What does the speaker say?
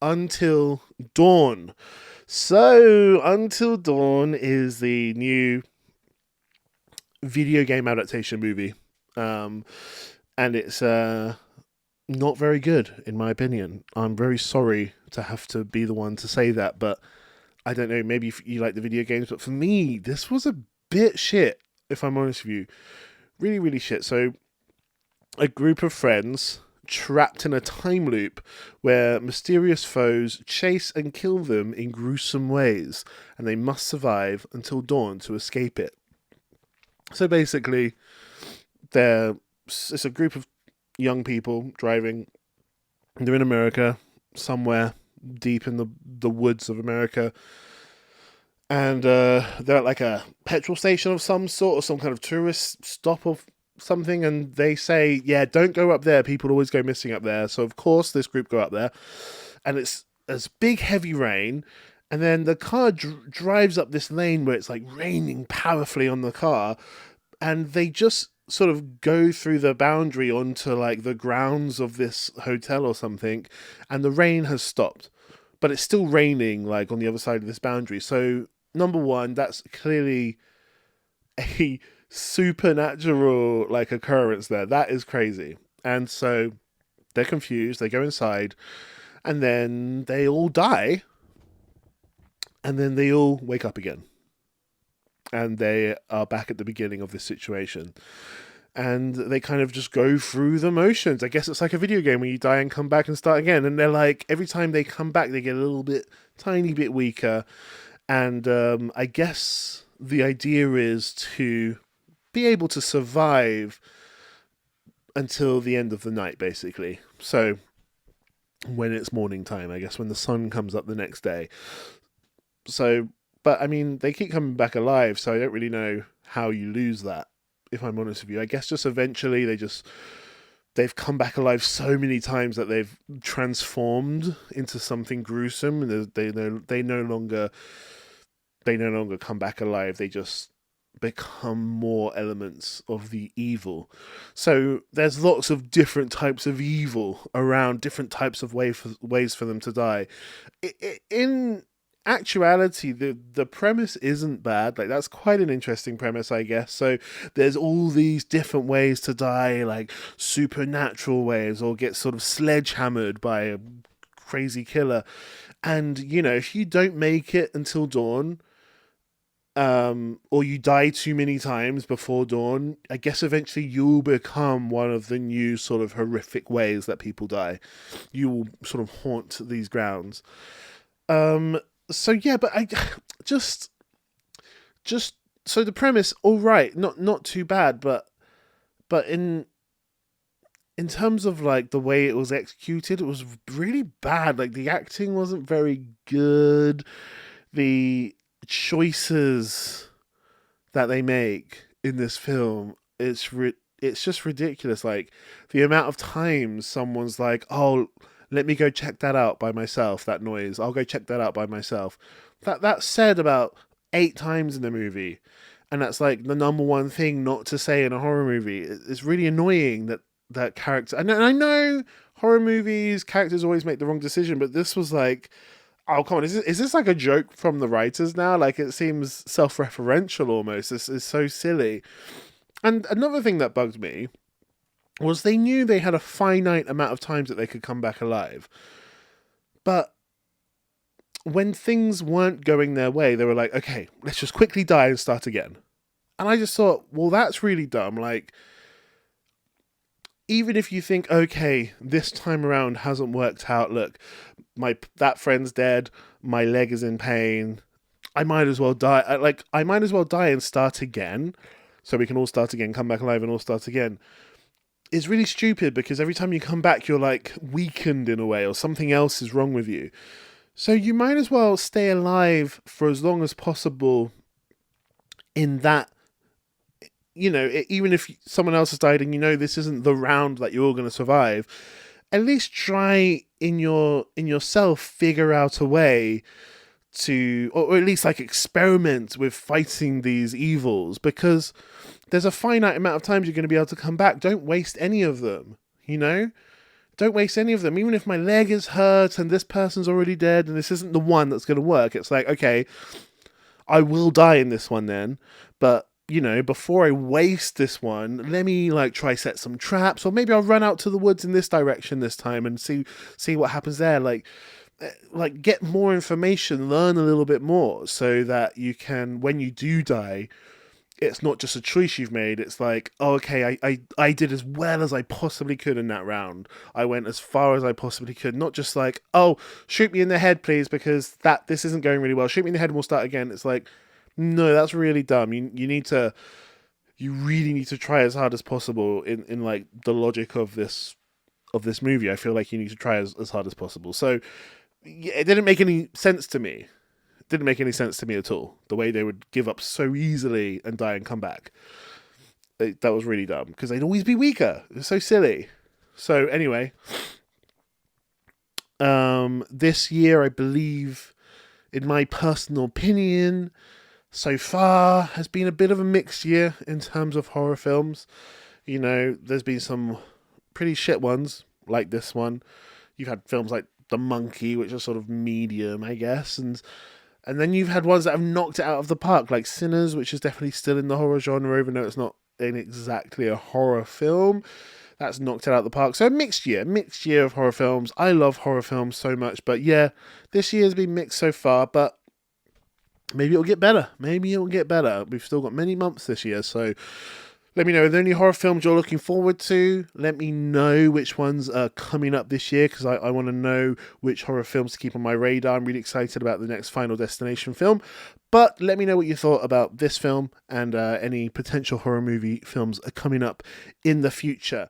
Until Dawn. So, Until Dawn is the new video game adaptation movie. Um, and it's not very good, in my opinion. I'm very sorry to have to be the one to say that, but I don't know, maybe if you like the video games, but for me, this was a bit shit, if I'm honest with you. Really, really shit. So, a group of friends trapped in a time loop where mysterious foes chase and kill them in gruesome ways, and they must survive until dawn to escape it. So basically, it's a group of young people driving. They're in America, somewhere deep in the woods of America, and they're at like a petrol station of some sort or some kind of tourist stop of something, and they say, yeah, don't go up there, people always go missing up there. So of course this group go up there, and it's big heavy rain, and then the car drives up this lane where it's like raining powerfully on the car, and they just sort of go through the boundary onto like the grounds of this hotel or something, and the rain has stopped, but it's still raining like on the other side of this boundary. So number one, that's clearly a supernatural like occurrence there. That is crazy. And so they're confused, they go inside, and then they all die, and then they all wake up again. And they are back at the beginning of this situation. And they kind of just go through the motions. I guess it's like a video game where you die and come back and start again. And they're like, every time they come back, they get a little bit, tiny bit weaker. And I guess the idea is to be able to survive until the end of the night, basically. So when it's morning time, I guess, when the sun comes up the next day. So, but I mean, they keep coming back alive, so I don't really know how you lose that, if I'm honest with you. I guess just eventually they've come back alive so many times that they've transformed into something gruesome, and they no longer come back alive. They just become more elements of the evil. So there's lots of different types of evil around, different types of ways for them to die. In actuality, the premise isn't bad. Like, that's quite an interesting premise, I guess. So there's all these different ways to die, like supernatural ways, or get sort of sledgehammered by a crazy killer. And if you don't make it until dawn, or you die too many times before dawn, I guess eventually you'll become one of the new sort of horrific ways that people die. You will sort of haunt these grounds. So yeah, but I just so the premise, all right, not too bad, but in terms of like the way it was executed, it was really bad. Like, the acting wasn't very good. The choices that they make in this film, it's just ridiculous. Like, the amount of times someone's like, oh, let me go check that out by myself, that noise, I'll go check that out by myself. That's said about 8 times in the movie, and that's like the number one thing not to say in a horror movie. It's really annoying that character, and I know horror movies, characters always make the wrong decision, but this was like, oh, come on, is this like a joke from the writers now? Like, it seems self-referential almost. This is so silly. And another thing that bugged me was they knew they had a finite amount of times that they could come back alive. But when things weren't going their way, they were like, okay, let's just quickly die and start again. And I just thought, well, that's really dumb. Like, even if you think, okay, this time around hasn't worked out, look, that friend's dead, my leg is in pain, I might as well die. I might as well die and start again, so we can all start again, come back alive and all start again. It's really stupid, because every time you come back, you're like weakened in a way, or something else is wrong with you. So you might as well stay alive for as long as possible in that, even if someone else has died and this isn't the round that you're all going to survive, at least try in yourself figure out a way to, or at least like experiment with fighting these evils, because there's a finite amount of times you're going to be able to come back. Don't waste any of them, don't waste any of them. Even if my leg is hurt and this person's already dead and this isn't the one that's going to work, it's like, okay, I will die in this one then, but you know, before I waste this one, let me like try set some traps, or maybe I'll run out to the woods in this direction this time and see what happens there. Like get more information, learn a little bit more, so that you can, when you do die, it's not just a choice you've made. It's like, oh, okay, I did as well as I possibly could in that round. I went as far as I possibly could. Not just like, oh, shoot me in the head, please, because this isn't going really well. Shoot me in the head and we'll start again. It's like, no, that's really dumb. You really need to try as hard as possible in like the logic of this movie. I feel like you need to try as hard as possible. So yeah, it didn't make any sense to me. Didn't make any sense to me at all. The way they would give up so easily and die and come back. That was really dumb, because they'd always be weaker. It was so silly. So anyway, this year, I believe, in my personal opinion, so far has been a bit of a mixed year in terms of horror films. You know, there's been some pretty shit ones, like this one. You've had films like The Monkey, which are sort of medium, I guess, and then you've had ones that have knocked it out of the park, like Sinners, which is definitely still in the horror genre, even though it's not exactly a horror film. That's knocked it out of the park. So mixed year of horror films. I love horror films so much, but yeah, this year has been mixed so far, but maybe it'll get better. We've still got many months this year, so let me know, are there any horror films you're looking forward to? Let me know which ones are coming up this year, because I want to know which horror films to keep on my radar. I'm really excited about the next Final Destination film. But let me know what you thought about this film and any potential horror movie films are coming up in the future.